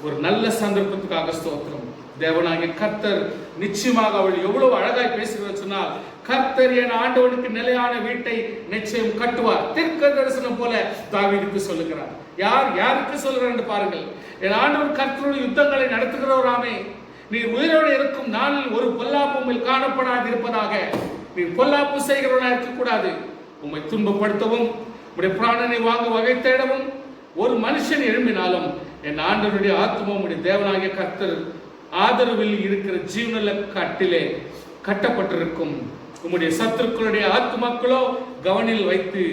ஒரு நல்ல சந்தர்ப்பத்துக்காக ஸ்தோத்திரம். தேவனாகிய கர்த்தர் நிச்சயமாக அவள் எவ்வளவு அழகாய் பேசுகிறார் சொன்னால், கர்த்தர் என் ஆண்டவனுக்கு நிலையான வீட்டை நிச்சயம் கட்டுவார். தீர்க்க தரிசனம் போல தாவீதுக்கு சொல்லுகிறார். யாருக்கு சொல்கிறார் என்று பாருங்கள். என் ஆண்டவன் கர்த்தருடைய யுத்தங்களை நடத்துகிறவராமே, நீர் உயிரோடு இருக்கும் நாளில் ஒரு பொல்லாப்பும் காணப்படாது இருப்பதாக. நீர் பொல்லாப்பு செய்கிறவனாக இருக்கக்கூடாது. உம்மை துன்பப்படுத்தவும் உடைய பிராணனை வாங்க வகை தேடவும் ஒரு மனுஷன் எழும்பினாலும் என் ஆண்டவனுடைய ஆத்மா உடைய தேவனாகிய கர்த்தர் ஆதரவில் இருக்கிற ஜீவனுள்ள கட்டிலே கட்டப்பட்டிருக்கும். உம்முடைய சத்துருக்களுடைய ஆத்துமாக்களோ கவனில் வைத்து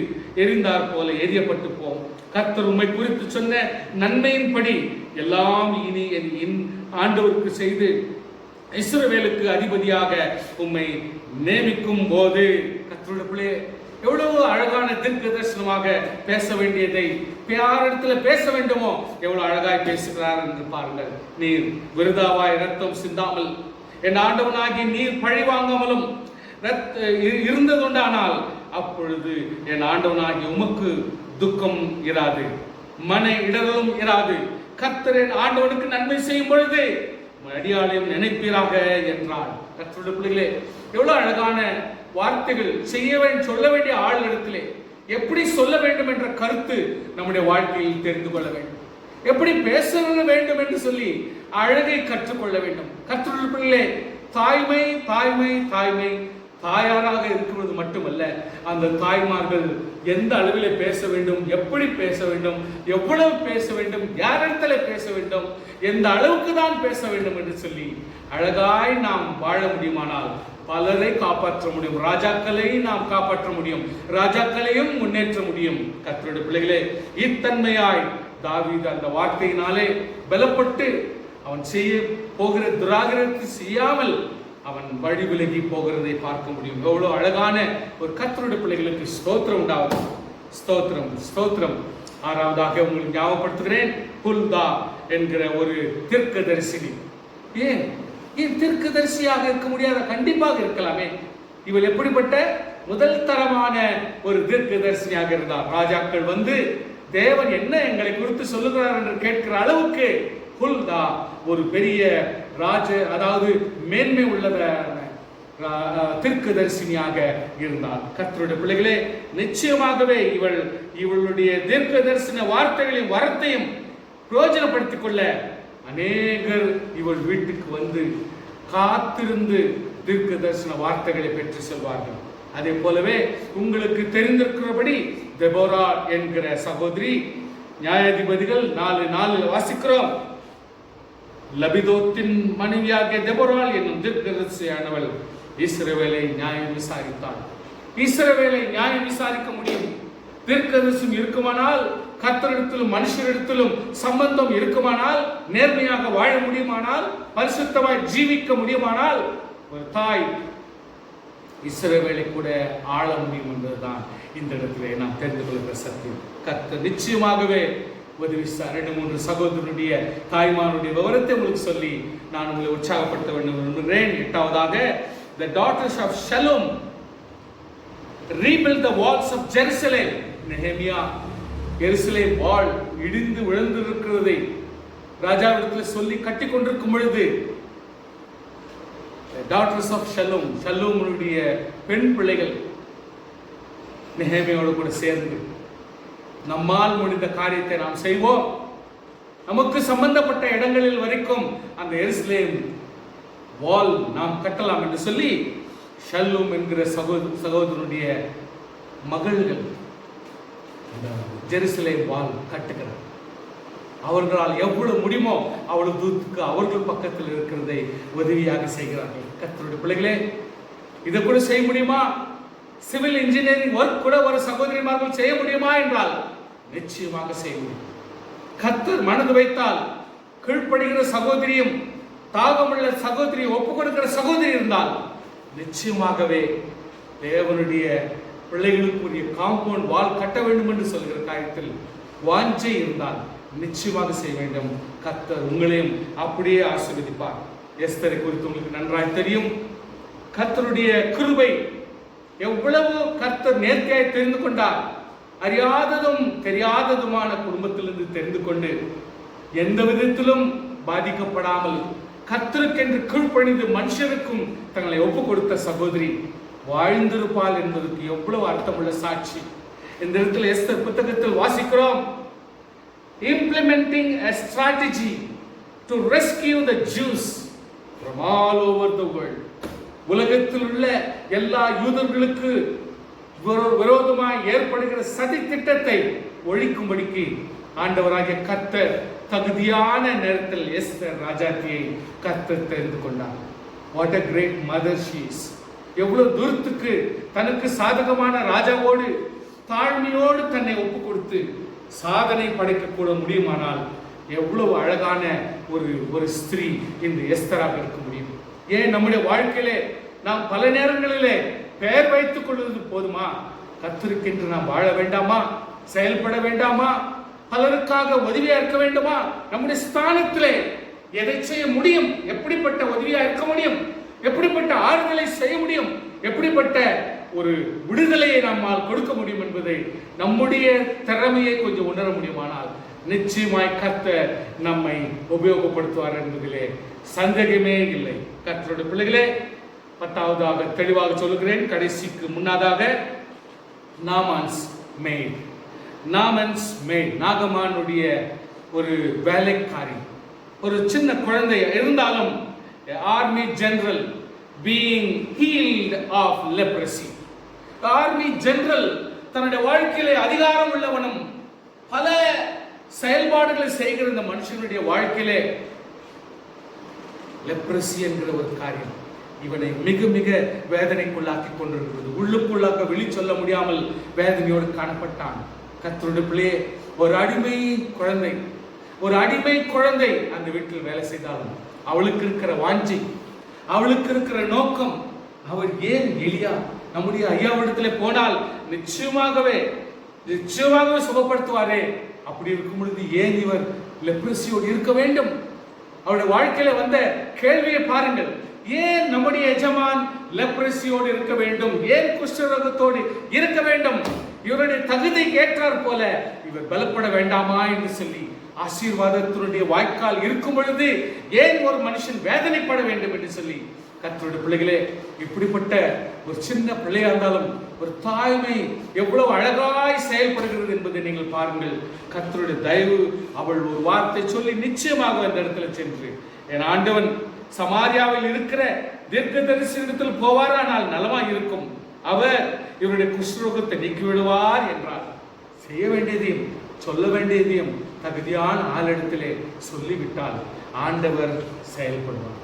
எரிந்தார் போல எரியப்பட்டு போம். கர்த்தர் உம்மை குறித்து சொன்ன நன்மையின்படி எல்லாம் இனி என் ஆண்டவருக்கு செய்து இஸ்ரவேலுக்கு அதிபதியாக உம்மை நியமிக்கும் போது. கர்த்தருடைய பிள்ளை எவ்வளவு அழகான தீர்க்க தரிசனமாக பேச வேண்டியதை யாரிடத்துல பேச வேண்டுமோ எவ்வளவு அழகாய் பேசுகிறார் என்று பாருங்கள். நீர் விருதாவாய் ரத்தம் சிந்தாமல் என் ஆண்டவனாகி நீர் பழி வாங்காமலும் இருந்ததுண்டானால் அப்பொழுது என் ஆண்டவனாகி உமக்கு துக்கம் இராது, மன இடரலும் இராது. கர்த்தர் என் ஆண்டவனுக்கு நன்மை செய்யும் பொழுது அடியாளையும் நினைப்பீராக என்றார். கர்த்தருடைய பிள்ளைகளே, எவ்வளவு அழகான வார்த்தைகள். சொல்ல வேண்டிய ஆள் இடத்திலே எப்படி சொல்ல வேண்டும் என்ற கருத்து நம்முடைய வாழ்க்கையில் தெரிந்து கொள்ள வேண்டும். எப்படி பேச வேண்டும் என்று சொல்லி அழகை கற்றுக்கொள்ள வேண்டும். கர்த்தருடைய பிள்ளைகளே, தாய்மை தாய்மை தாய்மை தாயாராக இருக்கிறது மட்டுமல்ல, அந்த தாய்மார்கள் எந்த அளவிலே பேச வேண்டும், எப்படி பேச வேண்டும், எவ்வளவு பேச வேண்டும், யாரிடத்துல பேச வேண்டும், எந்த அளவுக்கு தான் பேச வேண்டும் என்று சொல்லி அழகாய் நாம் வாழ முடியுமானால் பலரை காப்பாற்ற முடியும். ராஜாக்களை நாம் காப்பாற்ற முடியும், ராஜாக்களையும் முன்னேற்ற முடியும். கர்த்தருடைய பிள்ளைகளே, இத்தன்மையாய் தாவீது அந்த வார்த்தையினாலே பலப்பட்டு அவன் செய்ய போகிற துராகிரத்தை செய்யாமல் அவன் வழி விலகி போகிறதை பார்க்க முடியும். எவ்வளவு அழகான ஒரு கர்த்தருடைய பிள்ளைகளுக்கு ஸ்தோத்திரம் உண்டாவது. ஸ்தோத்திரம் ஸ்தோத்திரம். ஆறாவதாக உங்களுக்கு ஞாபகப்படுத்துகிறேன், ஹுல்தா என்கிற ஒரு தீர்க்கதரிசினி. ஏன் தீர்க்கதரிசியாக இருக்க முடியாத? கண்டிப்பாக இருக்கலாமே. இவள் எப்படிப்பட்ட முதல் தரமான ஒரு தீர்க்கதரிசியாக இருந்தார். ராஜாக்கள் வந்து தேவன் என்ன எங்களை குறித்து சொல்லுகிறார் என்று கேட்கிற அளவுக்கு ஹுல்தா ஒரு பெரிய அதாவது மேன்மை உள்ளதான தீர்க்கதரிசினியாக இருந்தார். கர்த்தருடைய பிள்ளைகளே, நிச்சயமாகவே இவளுடைய தீர்க்க தரிசன வார்த்தைகளையும் வரத்தையும் பிரயோஜனப்படுத்திக் கொள்ள அநேகர் இவள் வீட்டுக்கு வந்து காத்திருந்து தீர்க்க தரிசன வார்த்தைகளை பெற்று செல்வார்கள். அதே போலவே உங்களுக்கு தெரிந்திருக்கிறபடி தெபோரா என்கிற சகோதரி, நியாயாதிபதிகள் 4:4 வாசிக்கிறோம், லபிதோத்தின் மனைவியாகிய தெபோராள் என்னும் தீர்க்கதரிசியானவள் இஸ்ரவேலை நியாயம் விசாரித்தாள். இஸ்ரவேலை நியாயம் விசாரிக்க முடியும். தீர்க்கதரிசனம் இருக்குமானால், கர்த்தரிடத்திலும் மனுஷரிடத்திலும் சம்பந்தம் இருக்குமானால், நேர்மையாக வாழ முடியுமானால், பரிசுத்தமாய் ஜீவிக்க முடியுமானால், ஒரு தாய் இஸ்ரவேலை கூட ஆள முடியும் என்பதுதான் இந்த இடத்திலே நாம் தெரிந்து கொள்கிற சத்தியம். கர்த்தர் நிச்சயமாகவே உதவி. 2-3 சகோதரனுடைய தாய்மாருடைய விவரத்தை உங்களுக்கு சொல்லி நான் உங்களை உற்சாகப்படுத்த வேண்டும் விரும்புகிறேன். 8ஆவதாக, the daughters of Shalom rebuilt the walls of Jerusalem. நெகேமியா எருசலேம் வால் இடிந்து விழுந்திருக்கிறதை ராஜாவிடத்தில் சொல்லி கட்டி கொண்டிருக்கும் பொழுது டாட்டர்ஸ் ஆஃப் ஷலோம், ஷலோமுடைய பெண் பிள்ளைகள் நெகேமியாவோடு கூட சேர்ந்து நம்மால் முடிந்த காரியத்தை நாம் செய்வோம், நமக்கு சம்பந்தப்பட்ட இடங்களில் வரைக்கும் அந்த எருசலேம் வால் நாம் கட்டலாம் என்று சொல்லி ஷல்லூம் என்கிற சகோதரனுடைய மகள்கள் ஜெருசலேம் வால் கட்டுகிறார். அவர்களால் எவ்வளவு முடியுமோ அவ்வளவு தூரத்துக்கு அவர்கள் பக்கத்தில் இருக்கிறதை உதவியாக செய்கிறார்கள். கர்த்தருடைய பிள்ளைகளே, இதை கூட செய்ய முடியுமா? சிவில் இன்ஜினியரிங் ஒர்க் கூட ஒரு சகோதரிமார்கள் செய்ய முடியுமா என்றால் நிச்சயமாக செய்ய முடியும். கர்த்தர் மனது வைத்தால் கீழ்ப்படுகிற சகோதரியும் தாகமுள்ள சகோதரி ஒப்புக் கொடுக்கிற சகோதரி இருந்தால் நிச்சயமாகவே தேவனுடைய பிள்ளைகளுக்குரிய காம்பவுண்ட் வால் கட்ட வேண்டும் என்று சொல்கிற காரியத்தில் வாஞ்சை இருந்தால் நிச்சயமாக செய்ய வேண்டும். கர்த்தர் உங்களையும் அப்படியே ஆசீர்வதிப்பார். எஸ்தரை குறித்து உங்களுக்கு நன்றாய் தெரியும். கர்த்தருடைய கிருபை எவ்வளவு கர்த்தர் நேர்த்தியாய் தெரிந்து கொண்டார். அறியாததும் தெரியாததுமான குடும்பத்திலிருந்து தெரிந்து கொண்டு எந்த விதத்திலும் பாதிக்கப்படாமல் கர்த்தருக்கென்று கீழ்ப்பணிந்து மனுஷருக்கும் தங்களை ஒப்புக் கொடுத்த சகோதரி வாழ்ந்திருப்பாள் என்பதற்கு எவ்வளவு அர்த்தமுள்ள சாட்சி. இந்த இடத்துல எஸ்தர் புத்தகத்தில் வாசிக்கிறோம், implementing a strategy to rescue the Jews from all over the world. உலகத்தில் உள்ள எல்லா யூதர்களுக்கு விரோதமாய் ஏற்படுகிற சதி திட்டத்தை ஒழிக்கும்படிக்கு ஆண்டவராகிய கர்த்தர் தகுதியான நேரத்தில் எஸ்தர் ராஜாத்தியை கர்த்தர் தெரிந்து கொண்டார். What a great mother she is. எவ்வளவு தூரத்துக்கு தனக்கு சாதகமான ராஜாவோடு தாழ்மையோடு தன்னை ஒப்பு கொடுத்து சாதனை படைக்கக்கூட முடியுமானால் எவ்வளவு அழகான ஒரு ஸ்திரீ இந்த எஸ்தராக இருக்க முடியும். ஏன் நம்முடைய வாழ்க்கையிலே நாம் பல நேரங்களிலே பெயர் வைத்துக் கொள்வது போதுமா? கர்த்தருக்கென்று நாம் வாழ வேண்டாமா? செயல்பட வேண்டாமா? பலருக்காக உதவியா இருக்க வேண்டுமா? நம்முடைய ஸ்தானத்திலே எதை செய்ய முடியும்? எப்படிப்பட்ட உதவியா இருக்க முடியும்? எப்படிப்பட்ட ஆறுதலை செய்ய முடியும்? எப்படிப்பட்ட ஒரு விடுதலையை நம்மால் கொடுக்க முடியும் என்பதை நம்முடைய திறமையை கொஞ்சம் உணர முடியுமானால் நிச்சயமாய் கர்த்தர் நம்மை உபயோகப்படுத்துவார் என்பதிலே சந்தேகமே இல்லை. கர்த்தருடைய பிள்ளைகளே, 10ஆவதாக தெளிவாக சொல்லுகிறேன், கடைசிக்கு முன்னதாக நாமான்ஸ் மெய்ட். நாகமானுடைய ஒரு வேலைக்காரி, ஒரு சின்ன குழந்தை இருந்தாலும் army general being healed of leprosy. Army general தன்னுடைய வாழ்க்கையிலே அதிகாரம் உள்ளவனும் பல செயல்பாடுகளை செய்கிற இந்த மனுஷனுடைய வாழ்க்கையிலே லெப்ரசி என்கிற ஒரு காரியம் இவனை மிக மிக வேதனைக்குள்ளாக்கி கொண்டிருக்கிறது. உள்ளுக்குள்ளாக்க வெளி சொல்ல முடியாமல் வேதனையோடு காணப்பட்டான். கர்த்தருடைய பிள்ளையே, ஒரு அடிமை குழந்தை, ஒரு அடிமை குழந்தை அந்த வீட்டில் வேலை செய்தாலும் அவளுக்கு இருக்கிற வாஞ்சி, அவளுக்கு இருக்கிற நோக்கம், அவர் ஏன் எலியா நம்முடைய ஐயாவிடத்தில் போனால் நிச்சயமாகவே சுகப்படுத்துவாரே, அப்படி இருக்கும் பொழுது ஏன் இவர் லெப்ரசியோடு இருக்க வேண்டும்? அவருடைய வாழ்க்கையில வந்த கேள்வியை பாருங்கள். ஏன் நம்முடைய எஜமான் லெப்ரசியோடு இருக்க வேண்டும்? ஏன் குஷ்டரோகத்தோடு இருக்க வேண்டும்? இவருடைய தகுதி ஏற்றார் போல இவர் பலப்பட வேண்டாமா என்று சொல்லி ஆசீர்வாதத்தினுடைய வாய்க்கால் இருக்கும் பொழுது ஏன் ஒரு மனுஷன் வேதனைப்பட வேண்டும் என்று சொல்லி கர்த்தருடைய பிள்ளைகளே, இப்படிப்பட்ட ஒரு சின்ன பிள்ளையா இருந்தாலும் ஒரு தாய்மை எவ்வளவு அழகாய் செயல்படுகிறது என்பதை நீங்கள் பாருங்கள். கர்த்தருடைய தயவு, அவள் ஒரு வார்த்தை சொல்லி நிச்சயமாக அந்த இடத்துல சென்று, என் ஆண்டவன் சமாரியாவில் இருக்கிற தீர்க்கதரிசியிடத்தில் போவாரானால் நலமா இருக்கும், அவர் இவருடைய குஷ்டரோகத்தை நீக்கிவிடுவார் என்றார். செய்ய வேண்டியதையும் சொல்ல வேண்டியதையும் தகுதியான ஆளிடத்திலே சொல்லிவிட்டால் ஆண்டவர் செயல்படுவார்.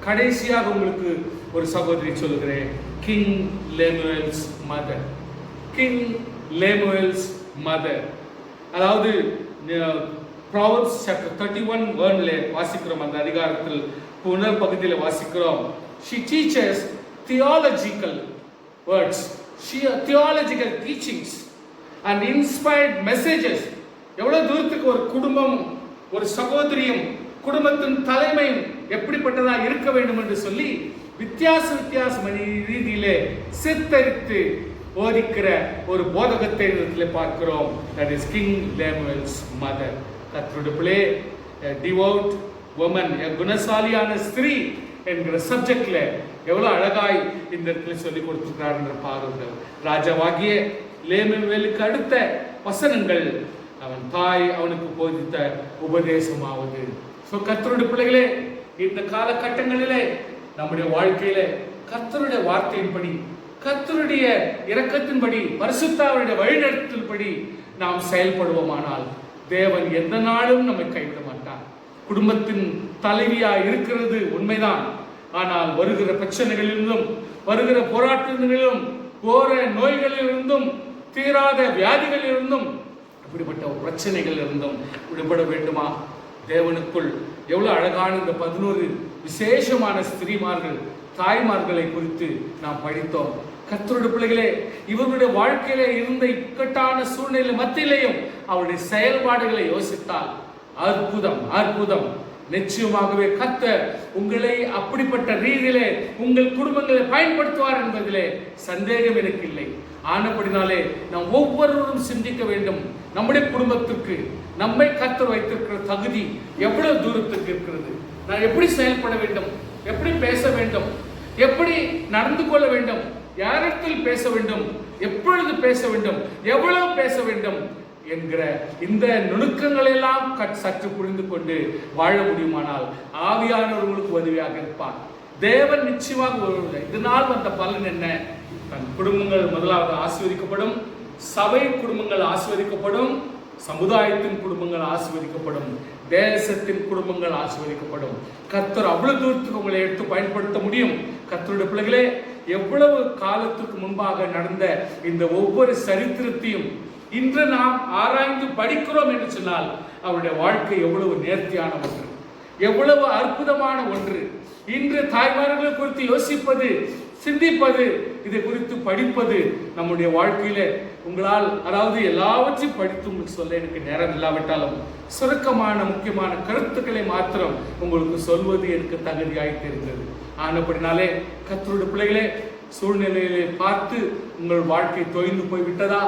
கடைசியாக உங்களுக்கு ஒரு சகோதரி சொல்லுகிறேன். King Lemuel's mother. அதாவது Proverbs chapter 31 வாசிக்கிறோம். அந்த அதிகாரத்தில் புனர் பகுதியில் வாசிக்கிறோம். She teaches theological words, theological teachings and inspired messages. எவ்வளவு தூரத்துக்கு ஒரு குடும்பம், ஒரு சகோதரியும் குடும்பத்தின் தலைமையும் எப்படிப்பட்டதா இருக்க வேண்டும் என்று சொல்லி வித்தியாசமான ரீதியிலே சித்தரித்து போதிக்கிற ஒரு போதகத்தை பார்க்கிறோம். That is King Lemuel's mother. கர்த்தருடைய பிள்ளை, டிவோட் woman, குணசாலியான ஸ்திரீ என்கிற சப்ஜெக்ட்ல எவ்வளவு அழகாய் இந்த இடத்துல சொல்லிக் கொடுத்திருக்கிறார் என்று பாருங்கள். ராஜாவாகிய லேமுவேலுக்கு அடுத்த வசனங்கள் அவன் தாய் அவனுக்கு போதித்த உபதேசமாவது. கர்த்தருடைய பிள்ளைகளே, இந்த காலகட்டங்களிலே நம்முடைய வாழ்க்கையில கர்த்தருடைய வார்த்தையின்படி, கர்த்தருடைய இரக்கத்தின்படி, பரிசுத்தாவினுடைய வழிநடத்தலின்படி நாம் செயல்படுவோமானால் தேவன் எந்த நாளும் நம்மை கைவிட மாட்டார். குடும்பத்தின் தலைவியா இருக்கிறது உண்மைதான். ஆனால் வருகிற பிரச்சனைகளிலிருந்தும், வருகிற போராட்டங்களிலும், போற நோய்களிலிருந்தும், தீராத வியாதிகளிலிருந்தும், இப்படிப்பட்ட பிரச்சனைகள் இருந்தும் விடுபட வேண்டுமா? தேவனுக்குள் எவ்வளவு அழகான இந்த 11 விசேஷமான ஸ்திரீமார்கள், தாய்மார்களை குறித்து நாம் படித்தோம். கர்த்தருடைய பிள்ளைகளே, இவர்களுடைய வாழ்க்கையில இருந்த இக்கட்டான சூழ்நிலை மத்தியிலேயும் அவருடைய செயல்பாடுகளை யோசித்தால் அற்புதம். நிச்சயமாகவே கர்த்தர் உங்களை அப்படிப்பட்ட ரீதியிலே உங்கள் குடும்பங்களை பயன்படுத்துவார் என்பதிலே சந்தேகம் எனக்கு இல்லை. ஆனபடினாலே நாம் ஒவ்வொருவரும் சிந்திக்க வேண்டும். நம்முடைய குடும்பத்திற்கு நம்மை கர்த்தர் வைத்திருக்கிற தகுதி எவ்வளவு தூரத்துக்கு இருக்கிறது? நான் எப்படி செயல்பட வேண்டும்? எப்படி பேச வேண்டும்? எப்படி நடந்து கொள்ள வேண்டும்? யாரிடத்தில் பேச வேண்டும்? எப்பொழுது பேச வேண்டும்? எவ்வளவு பேச வேண்டும் என்கிற இந்த நுணுக்கங்கள் எல்லாம் சற்று புரிந்து கொண்டு வாழ முடியுமானால் ஆவியானவர்களுக்கு உதவியாக இருப்பார். தேவன் நிச்சயமாக வருவதில்லை. இதனால் வந்த பலன் என்ன? தன் குடும்பங்கள் முதலாவது ஆசீர்வதிக்கப்படும், சபை குடும்பங்கள் ஆசீர்வதிக்கப்படும், சமுதாயத்தின் குடும்பங்கள் ஆசீர்வதிக்கப்படும், தேசத்தின் குடும்பங்கள் ஆசீர்வதிக்கப்படும். கர்த்தர் அவ்வளவு தூரத்துக்கு உங்களை எடுத்து பயன்படுத்த முடியும். கர்த்தருடைய பிள்ளைகளே, எவ்வளவு காலத்துக்கு முன்பாக நடந்த இந்த ஒவ்வொரு சரித்திரத்தையும் இன்று நாம் ஆராய்ந்து படிக்கிறோம் என்று சொன்னால் அவருடைய வாழ்க்கை எவ்வளவு நேர்த்தியான ஒன்று, எவ்வளவு அற்புதமான ஒன்று. இன்று தாய்மார்களை குறித்து யோசிப்பது, சிந்திப்பது, இதை குறித்து படிப்பது நம்முடைய வாழ்க்கையில உங்களால், அதாவது எல்லாவற்றையும் படித்து உங்களுக்கு சொல்ல எனக்கு நேரம் இல்லாவிட்டாலும் சுருக்கமான முக்கியமான கருத்துக்களை மாத்திரம் உங்களுக்கு சொல்வது எனக்கு தகுதியாய் தெரிந்தது. ஆனபடினாலே கர்த்தருடைய பிள்ளைகளே, சூழ்நிலையை பார்த்து உங்கள் வாழ்க்கை தொய்ந்து போய்விட்டதா?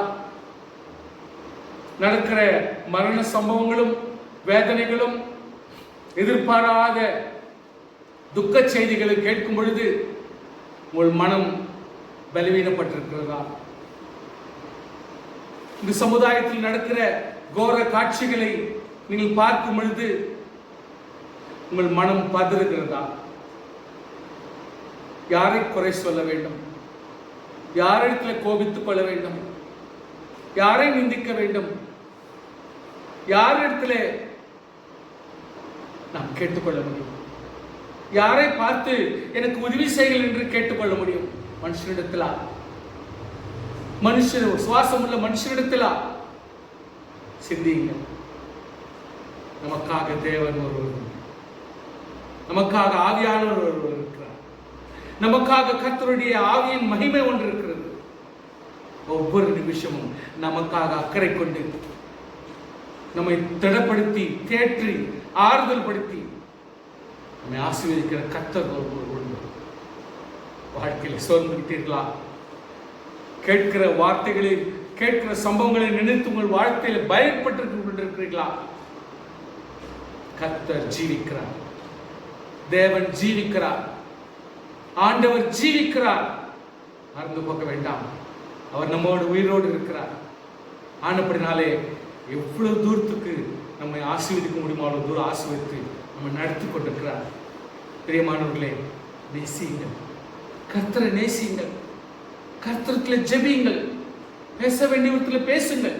நடக்கிற மரண சம்பவங்களும் வேதனைகளும் எதிர்பாராத துக்க செய்திகளை கேட்கும் பொழுது உங்கள் மனம் பலவீனப்பட்டிருக்கிறதா? இந்த சமுதாயத்தில் நடக்கிற கோர காட்சிகளை நீங்கள் பார்க்கும் பொழுது உங்கள் மனம் பதறுகிறதா? யாரை குறை சொல்ல வேண்டும்? யாரிடத்தில் கோபித்துக் கொள்ள வேண்டும்? யாரை நிந்திக்க வேண்டும்? யாரிடத்துல நாம் கேட்டுக்கொள்ள முடியும்? யாரை பார்த்து எனக்கு உதவி செய்யுங்கள் என்று கேட்டுக்கொள்ள முடியும்? மனுஷனிடத்திலா? மனுஷன் சுவாசம் உள்ள மனுஷனிடத்துல சிந்திங்க. நமக்காக தேவன் ஒருவர், நமக்காக ஆவியானவர் ஒருவர் இருக்கிறார். நமக்காக கர்த்தருடைய ஆவியின் மகிமை ஒன்று இருக்கிறது. ஒவ்வொரு நிமிஷமும் நமக்காக அக்கறை கொண்டு நம்மை திடப்படுத்தி தேற்றி ஆறுதல் படுத்தி நம்மை ஆசீர்வதிக்கிற கர்த்தர் ஒருவர். வாழ்க்கையில் சோர்ந்துவிட்டீர்களா? கேட்கிற வார்த்தைகளில் கேட்கிற சம்பவங்களை நினைத்து உங்கள் வாழ்க்கையில் பயப்பட்டு கொண்டிருக்கிறீர்களா? கர்த்தர் ஜீவிக்கிறார், தேவன் ஜீவிக்கிறார், ஆண்டவர் ஜீவிக்கிறார். மறந்து போக வேண்டாம், அவர் நம்மோடு உயிரோடு இருக்கிறார். ஆனப்படினாலே எவ்வளவு தூரத்துக்கு நம்மை ஆசீர்வதிக்க முடியுமோ அவ்வளவு தூரம் ஆசீர்வதித்து நம்ம நடத்தி கொண்டிருக்கிறார். பிரியமானவர்களே, நேசியுங்கள், கர்த்தரை நேசியுங்கள், கர்த்தரத்தில் ஜெபியுங்கள், பேச வேண்டியவற்றில் பேசுங்கள்,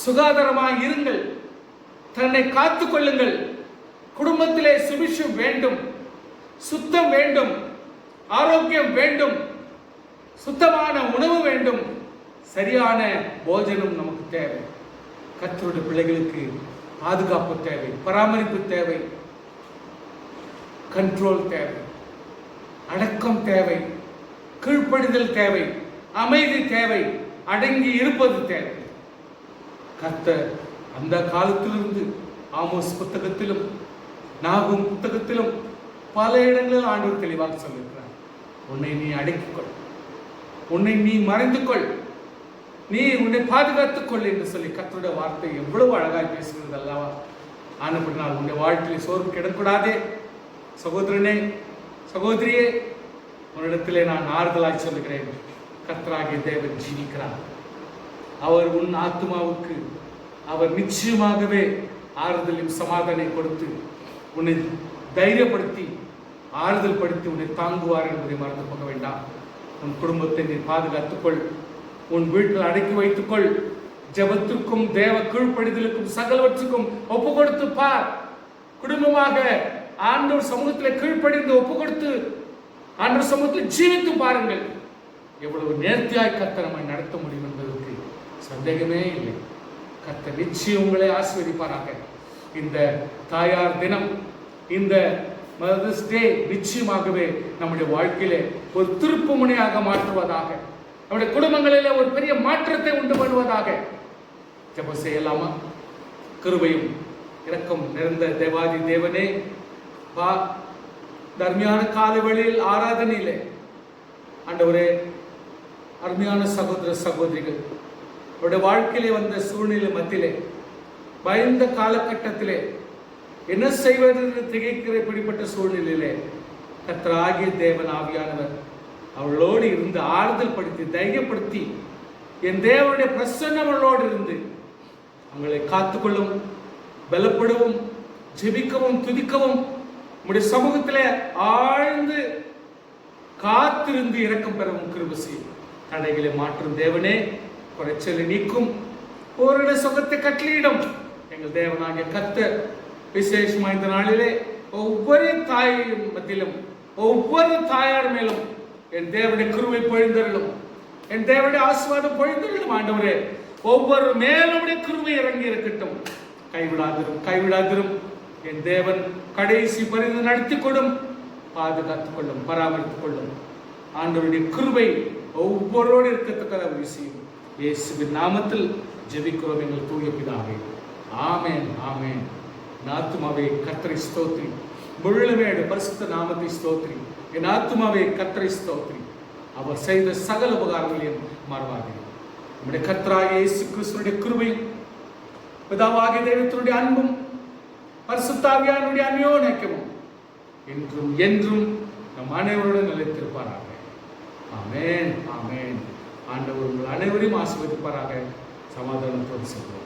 சுகாதாரமாக இருங்கள், தன்னை காத்துக் கொள்ளுங்கள். குடும்பத்திலே சுபிஷம் வேண்டும், சுத்தம் வேண்டும், ஆரோக்கியம் வேண்டும், சுத்தமான உணவு வேண்டும், சரியான போஜனம் நமக்கு தேவை. கர்த்தருடைய பிள்ளைகளுக்கு பாதுகாப்பு தேவை, பராமரிப்பு தேவை, கண்ட்ரோல் தேவை, அடக்கம் தேவை, கீழ்ப்படிதல் தேவை, அமைதி தேவை, அடங்கி இருப்பது தேவை. கர்த்தர் அந்த காலத்திலிருந்து ஆமோஸ் புத்தகத்திலும் நாகும் புத்தகத்திலும் பல இடங்களில் ஆண்டவர் தெளிவாக சொல்லியிருக்கிறார். உன்னை நீ அடக்கிக்கொள், உன்னை நீ மறைந்து கொள், நீ உன்னை பாதுகாத்துக் கொள் என்று சொல்லி கர்த்தருடைய வார்த்தை எவ்வளவு அழகாய் பேசுகிறது அல்லவா? ஆனப்படினால் உன்னுடைய வாழ்க்கையில் சோர்வு கிடக்கூடாதே. சகோதரனே, சகோதரியே, உன்னிடத்திலே நான் ஆறுதலாய் சொல்லுகிறேன், கர்த்தராகிய தேவன் ஜீவிக்கிறார். அவர் உன் ஆத்மாவுக்கு அவர் நிச்சயமாகவே ஆறுதலையும் சமாதானம் கொடுத்து உன்னை தைரியப்படுத்தி ஆறுதல் படுத்தி உன்னை தாங்குவார் என்பதை மறந்து போக வேண்டாம். உன் குடும்பத்தை நீ பாதுகாத்துக்கொள், உன் வீட்டில் அடக்கி வைத்துக்கொள். ஜெபத்திற்கும் தேவ கீழ்ப்படிதலுக்கும் சகலவற்றுக்கும் ஒப்பு கொடுத்து பார். குடும்பமாக ஆண்டவர் சமூகத்தில் கீழ்ப்படிந்து ஒப்பு கொடுத்து ஆண்டவர் சமூகத்தில் ஜீவித்து பாருங்கள். எவ்வளவு நேர்த்தியாய் கர்த்தர் நம்மை நடத்த முடியும் என்பதற்கு சந்தேகமே இல்லை. கர்த்தர் நிச்சயம் உங்களை ஆசீர்வதிப்பாராக. இந்த தாயார் தினம், இந்த மதர்ஸ் டே நிச்சயமாகவே நம்முடைய வாழ்க்கையிலே ஒரு திருப்பு முனையாக மாற்றுவதாக, நம்முடைய குடும்பங்களிலே ஒரு பெரிய மாற்றத்தை உண்டு பண்ணுவதாக. ஜெபம் செய்யலாமா? கிருபையும் இரக்கம் நிறைந்த தேவாதி தேவனே, வா, அருமையான காலை வேளையில் ஆராதனையிலே ஆண்டவரே, அருமையான சகோதர சகோதரிகள் அவருடைய வாழ்க்கையிலே வந்த சூழ்நிலை மத்தியிலே, பயந்த காலகட்டத்திலே என்ன செய்வது என்று திகைக்கிற இப்படிப்பட்ட சூழ்நிலையிலே கர்த்தராகிய தேவன் ஆவியானவர் அவளோடு இருந்து ஆறுதல் படுத்தி தைரியப்படுத்தி, என் தேவனுடைய பிரசன்னம் அவளோடு இருந்து அவங்களை காத்துக்கொள்ளும், பலப்படவும், ஜெபிக்கவும், துதிக்கவும், உம்முடைய சமூகத்திலே ஆழ்ந்து காத்திருந்து இரக்கம் பெறவும் கிருபை செய்யும். தடைகளை மாற்றும் தேவனே, குறைச்சலை நீக்கும், பூரண சுகத்தை கட்டளையிடும் எங்கள் தேவனாகிய கர்த்தர் விசேஷமா இந்த நாளிலே ஒவ்வொரு தாயின் மத்தியிலும், ஒவ்வொரு தாயார் மேலும் என் தேவனுடைய கிருபை பொழிந்தருளும், என் தேவனுடைய ஆசீர்வாதம் பொழிந்தருளும். ஆண்டவரே, ஒவ்வொரு மேலும் கிருபை இறங்கி இருக்கட்டும். கைவிடாதிரும், கைவிடாதிரும். என் தேவன் கடைசி பரிந்து நடத்தி கொள்ளும், பாதுகாத்துக் கொள்ளும், பராமரித்துக் கொள்ளும். ஆண்டவருடைய கிருபை ஒவ்வொருவரோடு இருக்கத்தக்க விஷயம் இயேசுவின் நாமத்தில் ஜெபிக்கிறோம் எங்கள் தூய பிதாவே. ஆமென், ஆமென். என் ஆத்துமாவே கர்த்தரை ஸ்தோத்திரி, முழுமையோடு பரிசுத்த நாமத்தை ஸ்தோத்திரி. என் ஆத்துமாவே கர்த்தரை ஸ்தோத்திரி, அவர் செய்த சகல உபகாரங்களையும் மறவாதே. நம்முடைய கர்த்தராகிய இயேசு கிறிஸ்துவினுடைய கிருபையும், பிதாவாகிய தெய்வத்தினுடைய அன்பும், பரிசுத்த ஆவியானவருடைய அந்யோன்யமும் என்றும் என்றும் நம் அனைவருடன் நிலைத்திருப்பாராக. ஆமென், ஆமென். ஆண்டவர் உங்கள் அனைவரையும் ஆசீர்வதிப்பாராக. சமாதானத்தோடு செல்வோம்.